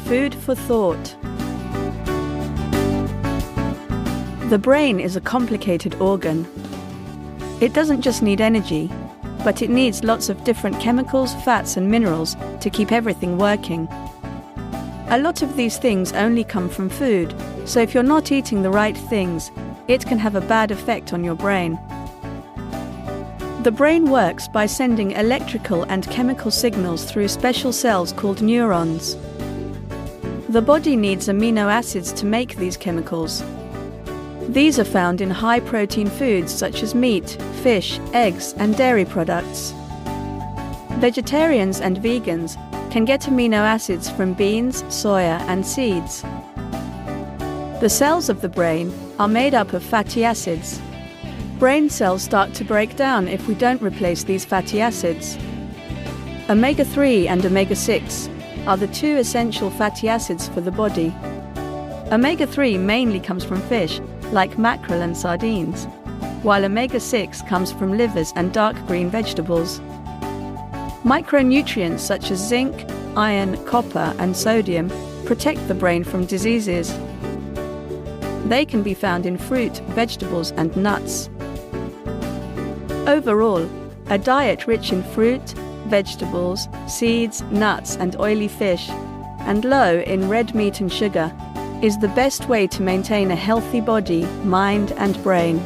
Food for thought. The brain is a complicated organ. It doesn't just need energy, but it needs lots of different chemicals, fats and minerals to keep everything working. A lot of these things only come from food, so if you're not eating the right things, it can have a bad effect on your brain. The brain works by sending electrical and chemical signals through special cells called neurons. The body needs amino acids to make these chemicals. These are found in high-protein foods such as meat, fish, eggs, and dairy products. Vegetarians and vegans can get amino acids from beans, soya, and seeds. The cells of the brain are made up of fatty acids. Brain cells start to break down if we don't replace these fatty acids. Omega-3 and omega-6 are the two essential fatty acids for the body. Omega-3 mainly comes from fish, like mackerel and sardines, while omega-6 comes from livers and dark green vegetables. Micronutrients such as zinc, iron, copper, and sodium protect the brain from diseases. They can be found in fruit, vegetables, and nuts. Overall, a diet rich in fruit, vegetables, seeds, nuts, and oily fish, and low in red meat and sugar, is the best way to maintain a healthy body, mind, and brain.